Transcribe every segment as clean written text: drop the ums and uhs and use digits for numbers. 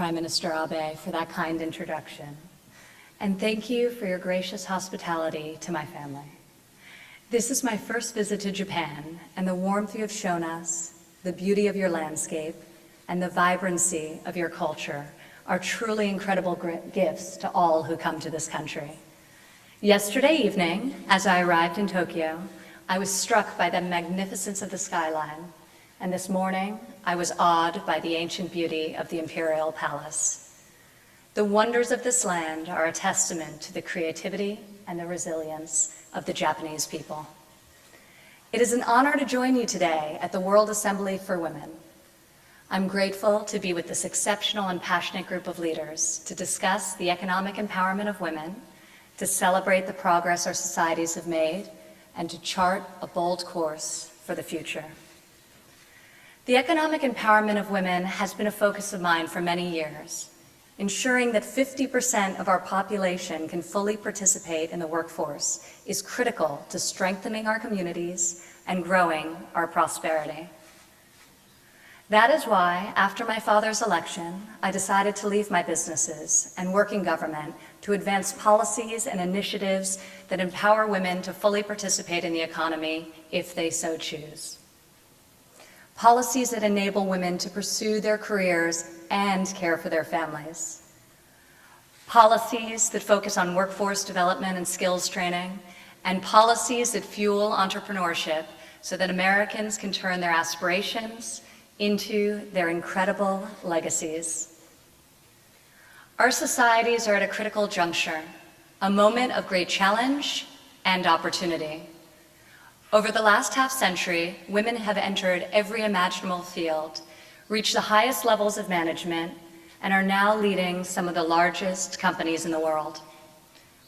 Prime Minister Abe, for that kind introduction. And thank you for your gracious hospitality to my family. This is my first visit to Japan, and the warmth you have shown us, the beauty of your landscape, and the vibrancy of your culture are truly incredible gifts to all who come to this country. Yesterday evening, as I arrived in Tokyo, I was struck by the magnificence of the skyline, and this morning I was awed by the ancient beauty of the Imperial Palace. The wonders of this land are a testament to the creativity and the resilience of the Japanese people. It is an honor to join you today at the World Assembly for Women. I'm grateful to be with this exceptional and passionate group of leaders to discuss the economic empowerment of women, to celebrate the progress our societies have made, and to chart a bold course for the future. The economic empowerment of women has been a focus of mine for many years. Ensuring that 50% of our population can fully participate in the workforce is critical to strengthening our communities and growing our prosperity. That is why, after my father's election, I decided to leave my businesses and work in government to advance policies and initiatives that empower women to fully participate in the economy if they so choose. Policies that enable women to pursue their careers and care for their families. Policies that focus on workforce development and skills training, and policies that fuel entrepreneurship so that Americans can turn their aspirations into their incredible legacies. Our societies are at a critical juncture, a moment of great challenge and opportunity. Over the last half-century, women have entered every imaginable field, reached the highest levels of management, and are now leading some of the largest companies in the world.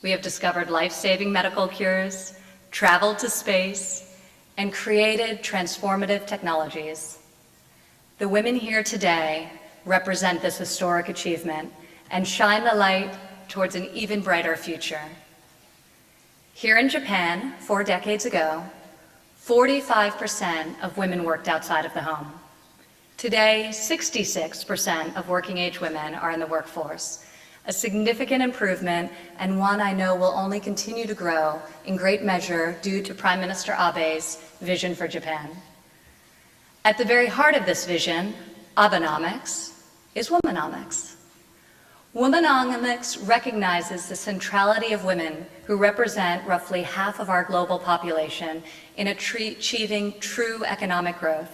We have discovered life-saving medical cures, traveled to space, and created transformative technologies. The women here today represent this historic achievement and shine the light towards an even brighter future. Here in Japan, 4 decades ago, 45% of women worked outside of the home. Today, 66% of working-age women are in the workforce, a significant improvement and one I know will only continue to grow in great measure due to Prime Minister Abe's vision for Japan. At the very heart of this vision, Abenomics, is womenomics. Womenomics recognizes the centrality of women who represent roughly half of our global population in achieving true economic growth.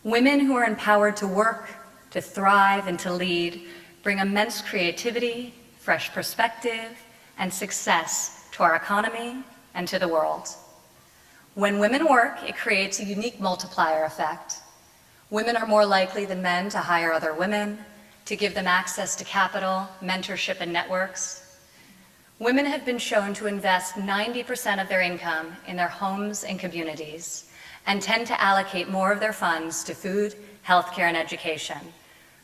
Women who are empowered to work, to thrive, and to lead bring immense creativity, fresh perspective, and success to our economy and to the world. When women work, it creates a unique multiplier effect. Women are more likely than men to hire other women, to give them access to capital, mentorship, and networks. Women have been shown to invest 90% of their income in their homes and communities, and tend to allocate more of their funds to food, healthcare, and education,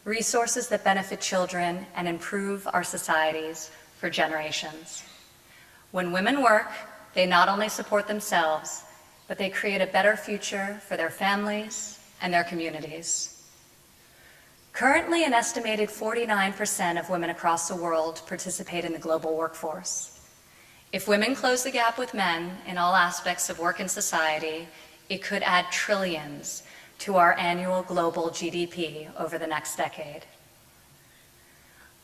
resources that benefit children and improve our societies for generations. When women work, they not only support themselves, but they create a better future for their families and their communities. Currently, an estimated 49% of women across the world participate in the global workforce. If women close the gap with men in all aspects of work and society, it could add trillions to our annual global GDP over the next decade.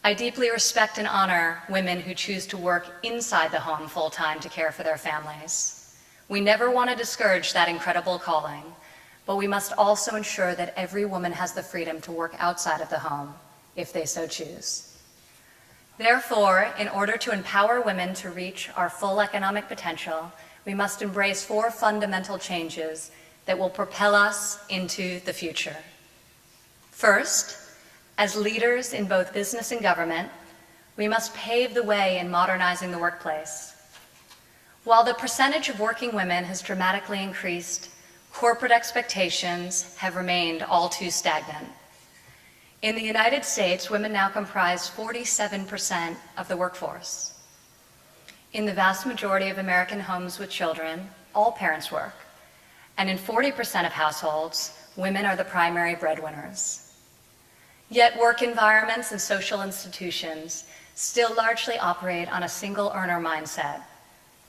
I deeply respect and honor women who choose to work inside the home full-time to care for their families. We never want to discourage that incredible calling, but we must also ensure that every woman has the freedom to work outside of the home, if they so choose. Therefore, in order to empower women to reach our full economic potential, we must embrace 4 fundamental changes that will propel us into the future. First, as leaders in both business and government, we must pave the way in modernizing the workplace. While the percentage of working women has dramatically increased, corporate expectations have remained all too stagnant. In the United States, women now comprise 47% of the workforce. In the vast majority of American homes with children, all parents work. And in 40% of households, women are the primary breadwinners. Yet work environments and social institutions still largely operate on a single earner mindset,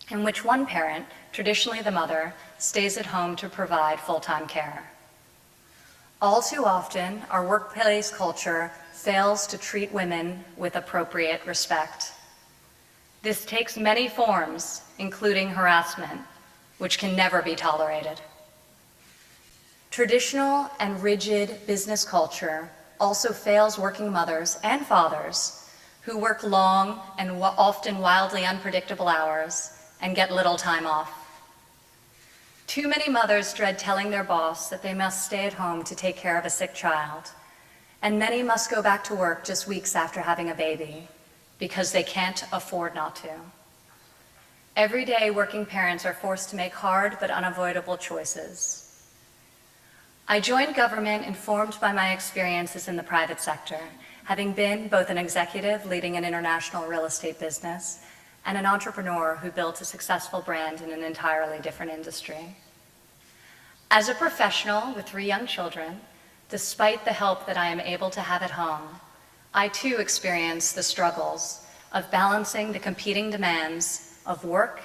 in which one parent, traditionally the mother, stays at home to provide full-time care. All too often, our workplace culture fails to treat women with appropriate respect. This takes many forms, including harassment, which can never be tolerated. Traditional and rigid business culture also fails working mothers and fathers who work long and often wildly unpredictable hours and get little time off. Too many mothers dread telling their boss that they must stay at home to take care of a sick child, and many must go back to work just weeks after having a baby because they can't afford not to. Every day, working parents are forced to make hard but unavoidable choices. I joined government informed by my experiences in the private sector, having been both an executive leading an international real estate business and an entrepreneur who built a successful brand in an entirely different industry. As a professional with 3 young children, despite the help that I am able to have at home, I too experience the struggles of balancing the competing demands of work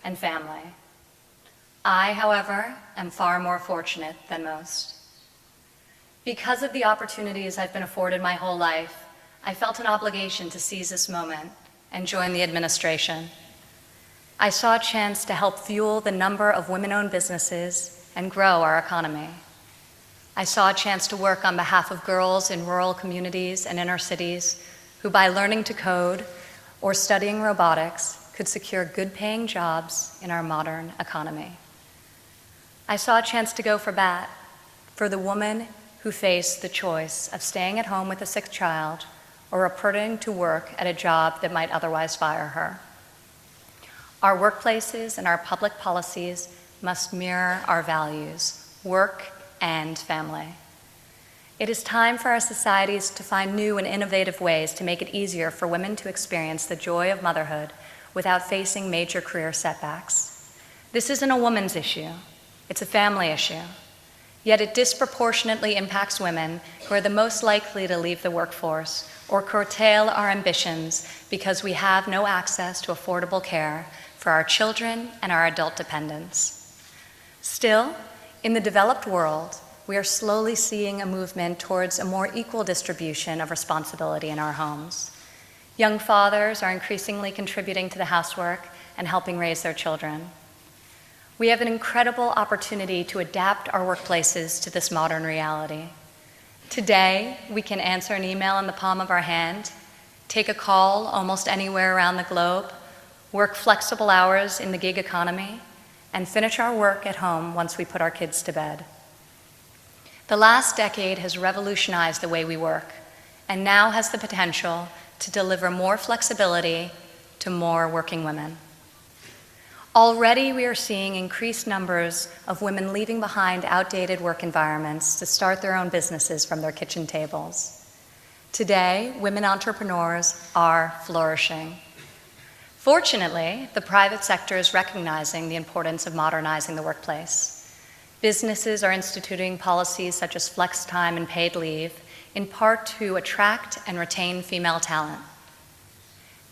and family. I, however, am far more fortunate than most. Because of the opportunities I've been afforded my whole life, I felt an obligation to seize this moment and join the administration. I saw a chance to help fuel the number of women-owned businesses and grow our economy. I saw a chance to work on behalf of girls in rural communities and inner cities who, by learning to code or studying robotics, could secure good-paying jobs in our modern economy. I saw a chance to go for bat for the woman who faced the choice of staying at home with a sick child or reporting to work at a job that might otherwise fire her. Our workplaces and our public policies must mirror our values, work and family. It is time for our societies to find new and innovative ways to make it easier for women to experience the joy of motherhood without facing major career setbacks. This isn't a woman's issue, it's a family issue. Yet it disproportionately impacts women who are the most likely to leave the workforce or curtail our ambitions because we have no access to affordable care for our children and our adult dependents. Still, in the developed world, we are slowly seeing a movement towards a more equal distribution of responsibility in our homes. Young fathers are increasingly contributing to the housework and helping raise their children. We have an incredible opportunity to adapt our workplaces to this modern reality. Today, we can answer an email in the palm of our hand, take a call almost anywhere around the globe, work flexible hours in the gig economy, and finish our work at home once we put our kids to bed. The last decade has revolutionized the way we work, and now has the potential to deliver more flexibility to more working women. Already, we are seeing increased numbers of women leaving behind outdated work environments to start their own businesses from their kitchen tables. Today, women entrepreneurs are flourishing. Fortunately, the private sector is recognizing the importance of modernizing the workplace. Businesses are instituting policies such as flex time and paid leave, in part to attract and retain female talent.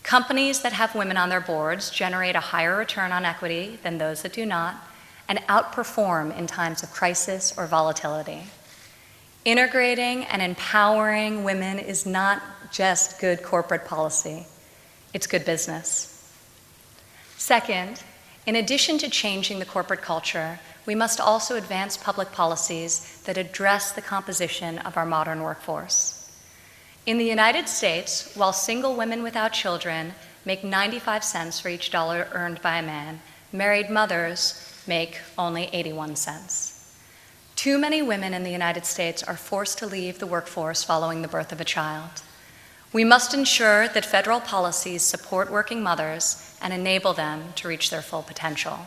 Companies that have women on their boards generate a higher return on equity than those that do not, and outperform in times of crisis or volatility. Integrating and empowering women is not just good corporate policy, it's good business. Second, in addition to changing the corporate culture, we must also advance public policies that address the composition of our modern workforce. In the United States, while single women without children make 95 cents for each dollar earned by a man, married mothers make only 81 cents. Too many women in the United States are forced to leave the workforce following the birth of a child. We must ensure that federal policies support working mothers and enable them to reach their full potential.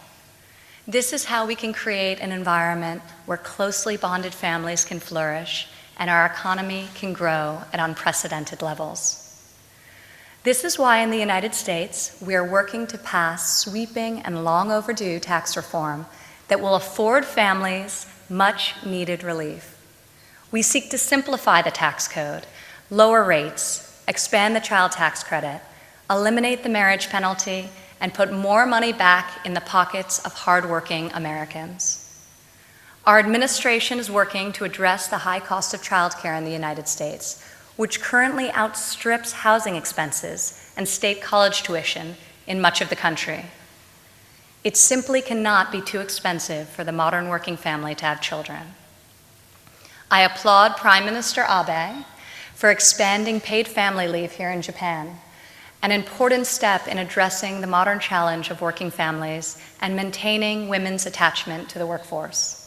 This is how we can create an environment where closely bonded families can flourish and our economy can grow at unprecedented levels. This is why in the United States, we are working to pass sweeping and long overdue tax reform that will afford families much needed relief. We seek to simplify the tax code lower rates, expand the child tax credit, eliminate the marriage penalty, and put more money back in the pockets of hardworking Americans. Our administration is working to address the high cost of childcare in the United States, which currently outstrips housing expenses and state college tuition in much of the country. It simply cannot be too expensive for the modern working family to have children. I applaud Prime Minister Abe for expanding paid family leave here in Japan, an important step in addressing the modern challenge of working families and maintaining women's attachment to the workforce.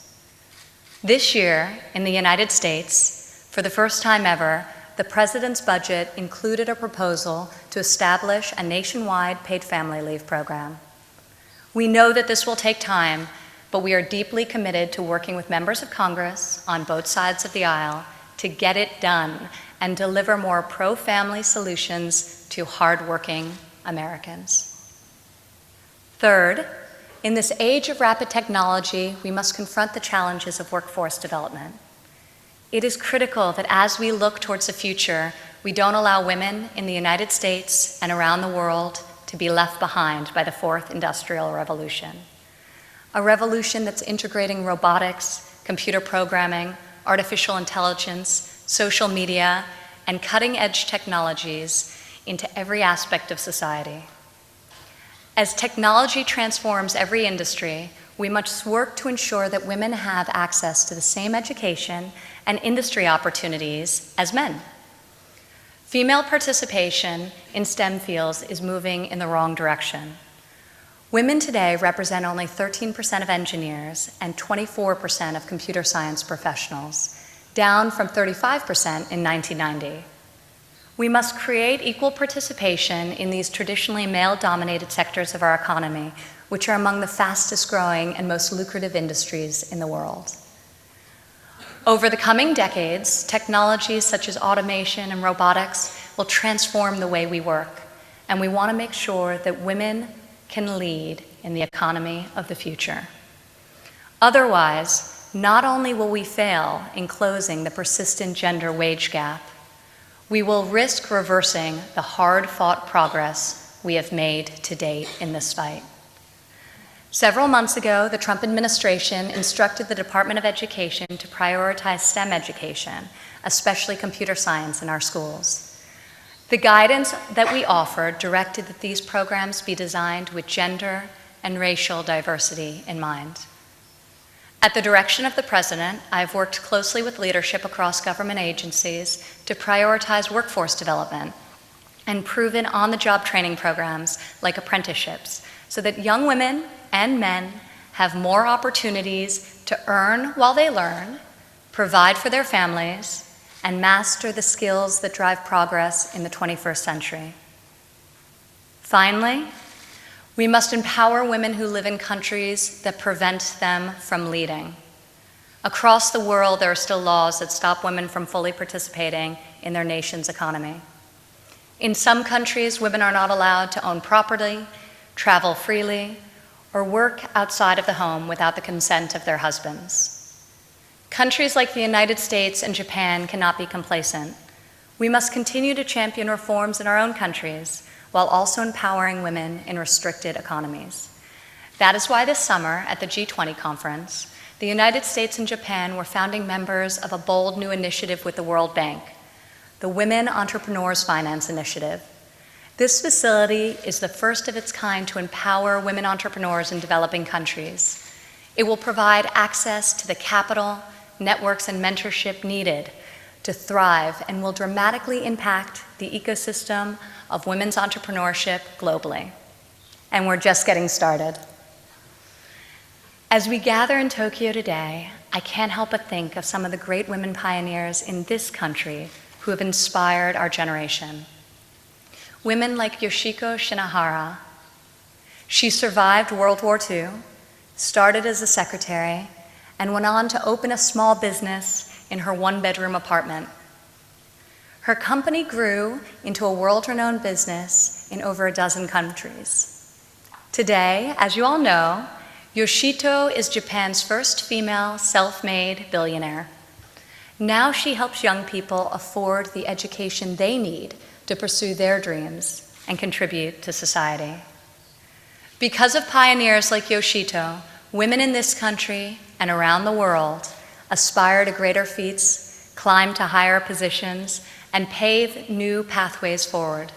This year, in the United States, for the first time ever, the President's budget included a proposal to establish a nationwide paid family leave program. We know that this will take time, but we are deeply committed to working with members of Congress on both sides of the aisle to get it done and deliver more pro-family solutions to hardworking Americans. Third, in this age of rapid technology, we must confront the challenges of workforce development. It is critical that as we look towards the future, we don't allow women in the United States and around the world to be left behind by the fourth industrial revolution. A revolution that's integrating robotics, computer programming, artificial intelligence, social media, and cutting-edge technologies into every aspect of society. As technology transforms every industry, we must work to ensure that women have access to the same education and industry opportunities as men. Female participation in STEM fields is moving in the wrong direction. Women today represent only 13% of engineers and 24% of computer science professionals, down from 35% in 1990. We must create equal participation in these traditionally male-dominated sectors of our economy, which are among the fastest growing and most lucrative industries in the world. Over the coming decades, technologies such as automation and robotics will transform the way we work, and we want to make sure that women can lead in the economy of the future. Otherwise, not only will we fail in closing the persistent gender wage gap, we will risk reversing the hard-fought progress we have made to date in this fight. Several months ago, the Trump administration instructed the Department of Education to prioritize STEM education, especially computer science, in our schools. The guidance that we offered directed that these programs be designed with gender and racial diversity in mind. At the direction of the President, I have worked closely with leadership across government agencies to prioritize workforce development and proven on-the-job training programs like apprenticeships so that young women and men have more opportunities to earn while they learn, provide for their families, and master the skills that drive progress in the 21st century. Finally, we must empower women who live in countries that prevent them from leading. Across the world, there are still laws that stop women from fully participating in their nation's economy. In some countries, women are not allowed to own property, travel freely, or work outside of the home without the consent of their husbands. Countries like the United States and Japan cannot be complacent. We must continue to champion reforms in our own countries, while also empowering women in restricted economies. That is why this summer at the G20 conference, the United States and Japan were founding members of a bold new initiative with the World Bank, the Women Entrepreneurs Finance Initiative. This facility is the first of its kind to empower women entrepreneurs in developing countries. It will provide access to the capital, networks, and mentorship needed to thrive and will dramatically impact the ecosystem of women's entrepreneurship globally. And we're just getting started. As we gather in Tokyo today, I can't help but think of some of the great women pioneers in this country who have inspired our generation. Women like Yoshiko Shinohara. She survived World War II, started as a secretary, and went on to open a small business in her one-bedroom apartment. Her company grew into a world-renowned business in over a dozen countries. Today, as you all know, Yoshito is Japan's first female self-made billionaire. Now she helps young people afford the education they need to pursue their dreams and contribute to society. Because of pioneers like Yoshito, women in this country and around the world aspire to greater feats, climb to higher positions, and pave new pathways forward.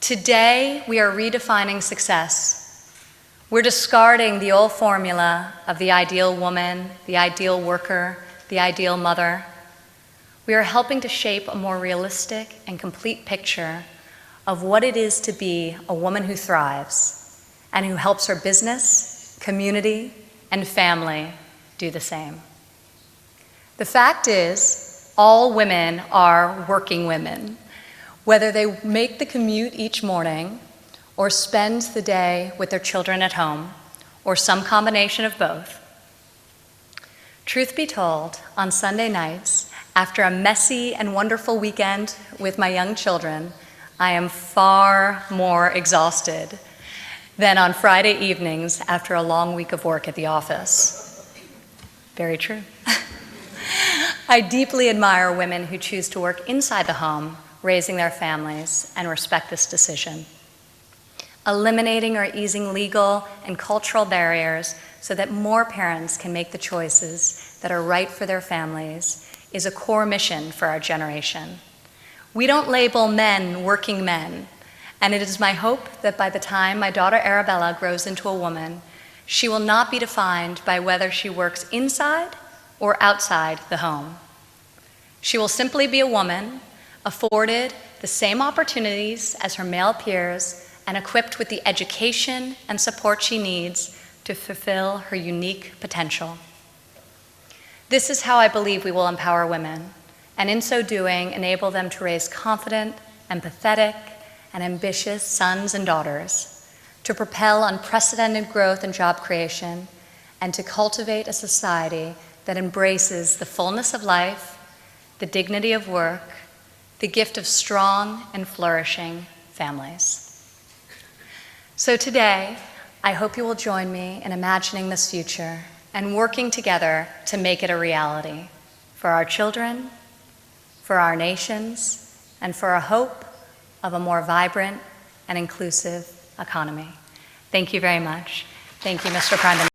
Today, we are redefining success. We're discarding the old formula of the ideal woman, the ideal worker, the ideal mother. We are helping to shape a more realistic and complete picture of what it is to be a woman who thrives and who helps her business, community, and family do the same. The fact is, all women are working women, whether they make the commute each morning or spend the day with their children at home, or some combination of both. Truth be told, on Sunday nights, after a messy and wonderful weekend with my young children, I am far more exhausted than on Friday evenings after a long week of work at the office. Very true. I deeply admire women who choose to work inside the home, raising their families, and respect this decision. Eliminating or easing legal and cultural barriers so that more parents can make the choices that are right for their families is a core mission for our generation. We don't label men working men, and it is my hope that by the time my daughter Arabella grows into a woman, she will not be defined by whether she works inside or outside the home. She will simply be a woman, afforded the same opportunities as her male peers, and equipped with the education and support she needs to fulfill her unique potential. This is how I believe we will empower women, and in so doing, enable them to raise confident, empathetic, and ambitious sons and daughters, to propel unprecedented growth and job creation, and to cultivate a society that embraces the fullness of life, the dignity of work, the gift of strong and flourishing families. So today, I hope you will join me in imagining this future and working together to make it a reality for our children, for our nations, and for a hope of a more vibrant and inclusive economy. Thank you very much. Thank you, Mr. Prime Minister.